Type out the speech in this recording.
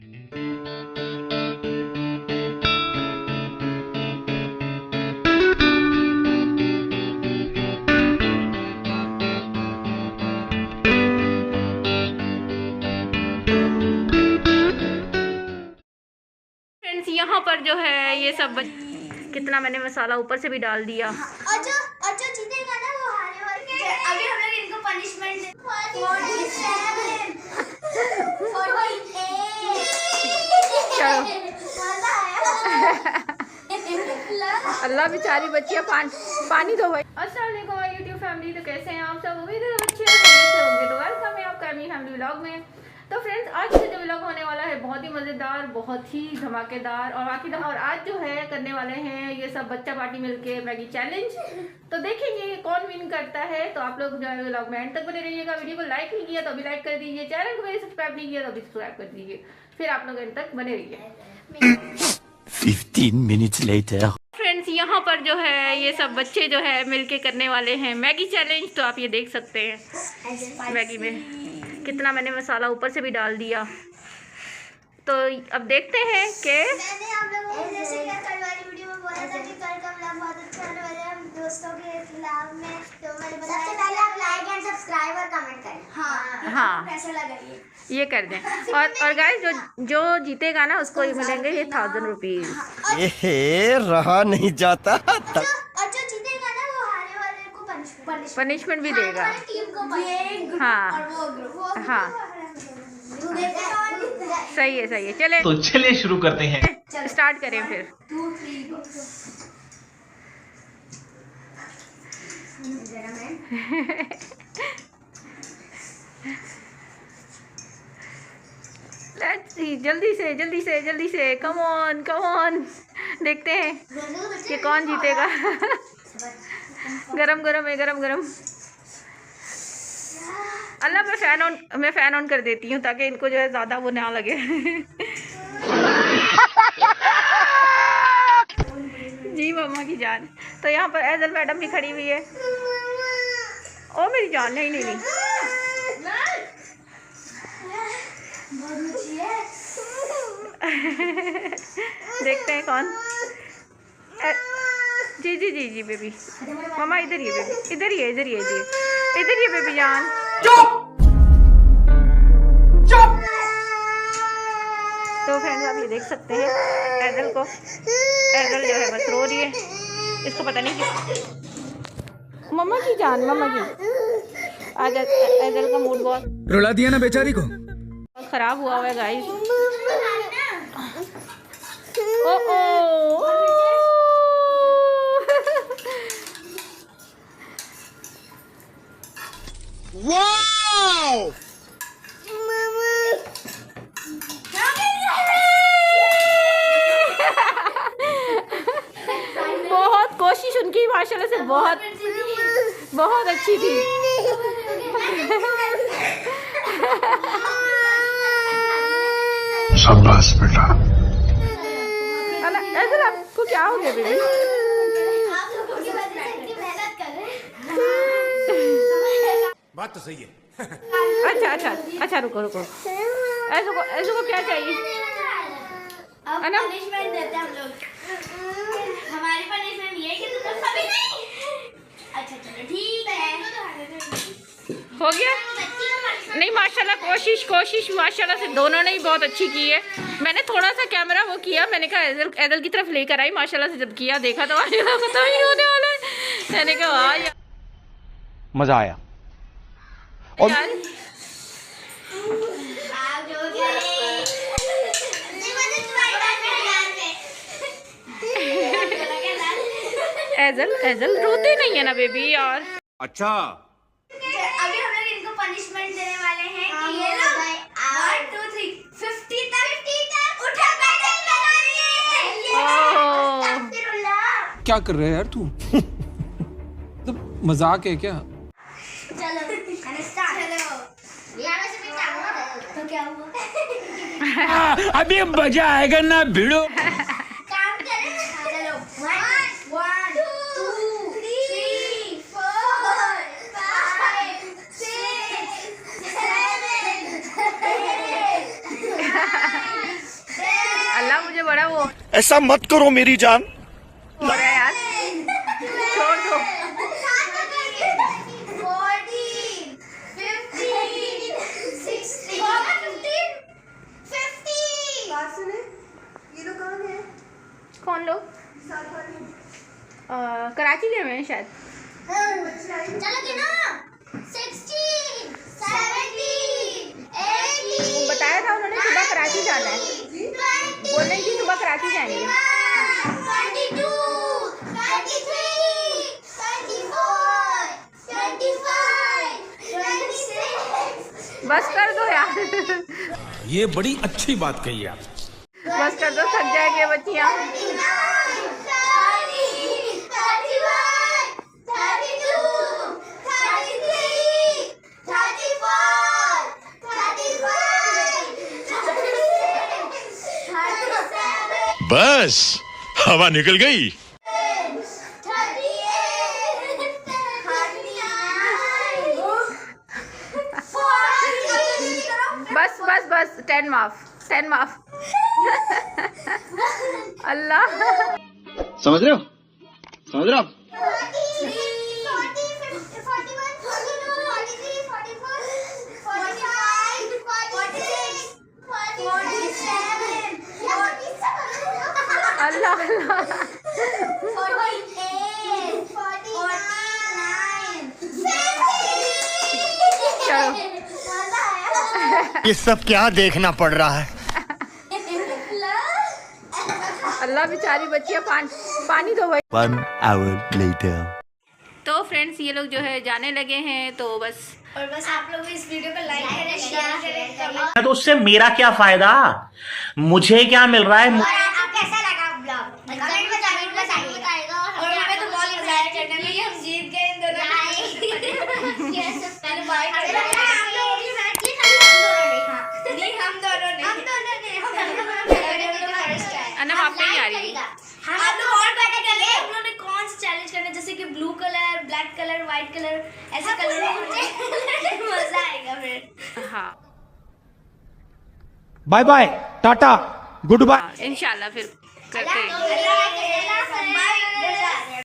Friends यहाँ पर जो है ये सब कितना मैंने मसाला ऊपर से भी डाल दिया। और जो जीतेगा ना वो हारे वाले। अभी हम लोग इनको पनिशमेंट दे। 47 अल्लाह बेचारी बच्चियाँ पानी दो भाई। अस्सलाम वालेकुम यूट्यूब फैमिली, तो कैसे हैं आप सब? उम्मीद है अच्छे होंगे। तो वेलकम है आपका एमी फैमिली व्लॉग में। तो फ्रेंड्स आज से जो व्लॉग होने वाला है बहुत ही मज़ेदार, बहुत ही धमाकेदार और और आज जो है करने वाले हैं ये सब बच्चा पार्टी मिलके मैगी चैलेंज। तो देखेंगे कौन विन करता है। तो आप लोग जो है व्लॉग में एंड तक बने रहिएगा। वीडियो को लाइक नहीं किया तो अभी लाइक कर दीजिए, चैनल को मेरे सब्सक्राइब नहीं किया तो अभी सब्सक्राइब कर दीजिए, फिर आप लोग एंड तक बने रहिए। 15 minutes later. फ्रेंड्स यहाँ पर जो है ये सब बच्चे जो है मिलके करने वाले हैं मैगी चैलेंज। तो आप ये देख सकते हैं मैगी में कितना मैंने मसाला ऊपर से भी डाल दिया। तो अब देखते हैं कि मैंने आप लोगों को जैसे कि कल वाली वीडियो में बोला था कि कल का व्लॉग बहुत अच्छा होने वाला है हम दोस्तों के खिलाफ में। तो मैंने बताया सबसे पहले आप लाइक एंड सब्सक्राइब और कमेंट करें। हाँ कैसा लगा ये कर दें। और गाइस जो जीतेगा ना उसको मिलेंगे ये 1000 रुपीज़। ये रहा नहीं जाता। और जो जीतेगा ना वो हारे वाले को पनिशमेंट भी देगा। टीम को हाँ और वो हाँ सही है चले तो चलिए शुरू करते हैं। स्टार्ट करें फिर। 2 3 गो। लेट्स सी, जल्दी से कम ऑन देखते हैं कि कौन जीतेगा। गरम है। अल्लाह मैं फैन ऑन कर देती हूँ ताकि इनको जो है ज़्यादा वो ना लगे। जी मम्मा की जान। तो यहाँ पर एजल मैडम भी खड़ी हुई है। ओ मेरी जान, नहीं देखते हैं कौन। जी बेबी मम्मा इधर ही है बेबी, इधर ही है बेबी जान। तो फ्रेंड्स आप ये देख सकते हैं एजल जो है बस रो रही है। इसको पता नहीं क्यों। मम्मा की जान आज एजल का मूड बहुत रुला दिया ना बेचारी को। खराब हुआ है गाइस। Oh wow! बहुत कोशिश उनकी माशाल्लाह से बहुत अच्छी थी। शाबाश बेटा। एजल आपको क्या हो गया बेबी? आप लोगों की वजह से इतनी मेहनत कर रहे हैं। बात तो सही है। अच्छा रुको ऐसो को क्या चाहिए? अब पनिशमेंट देते हैं हम लोग। हमारी पनिशमेंट ये है कि तुम कभी नहीं। अच्छा चलो ठीक है। हो गया? नहीं माशाल्लाह कोशिश माशाल्लाह से दोनों ने ही बहुत अच्छी की है। मैंने थोड़ा सा कैमरा वो किया, मैंने कहा एजल की तरफ लेकर आई। माशाल्लाह से जब किया देखा तो माशाल्लाह खत्म ही होने वाला है। मैंने कहा वाह यार मजा आया। और एजल रोते नहीं है ना बेबी यार। अच्छा अभी हम लोग इनको पनिशमेंट देने वाले हैं कि ये लोग 1 2 3 50 तक उठा बैठक लगाइए। क्या कर रहे है यार तू? तो मजाक है क्या? चलो यहाँ से भी तो क्या हुआ? अभी मजा आएगा ना भिड़ो। काम करें। चलो 1 2 3 4 5 6 7 8 बड़ा वो ऐसा मत करो मेरी जान। हो रहा है यार, छोड़ दो। 50 कौन लोग? कराची गए हुए हैं शायद। चलो गिनो 16 17 18 वो बताया था उन्होंने सुबह कराची जाना है, बोल रही थी सुबह कराची जाएंगे। 22 23 24 25 26 बस कर दो यार। ये बड़ी अच्छी बात कही आप। बस कर दो, थक जाएंगे बच्चियाँ। 32 बस हवा निकल गई। बस बस बस 10 माफ, 10 माफ। अल्लाह, समझ रहे हो, समझ रहे हो आप? 47 अल्लाह अल्लाह। 48 चलो, ये सब क्या देखना पड़ रहा है। अल्लाह बेचारी बच्चियाँ पानी दो भाई। 1 hour later. तो फ्रेंड्स ये लोग जो है जाने लगे हैं, तो बस और बस आप लोग इस वीडियो को लाइक करें, शेयर करें, कमेंट। तो उससे मेरा क्या फायदा, मुझे क्या मिल रहा है। और आप कैसा लगा ब्लॉग कमेंट में बताइएगा। और हमें तो बहुत मजा आया करने में, हम जीत गए इन दोनों ने। यस पहले बाय कर रहे हैं हम लोग की मैच की, खाली हम दोनों ने हम दोनों ने फर्स्ट है। अनम आप नहीं आ रही। हम लोग और बैठे करेंगे, हम लोगों ने कौन सा चैलेंज करना है, जैसे कि blue colour, black colour, white colour, ऐसे कलर मजा आएगा फिर। हाँ bye bye, tata, goodbye. इंशाल्लाह फिर करते हैं। अल्लाह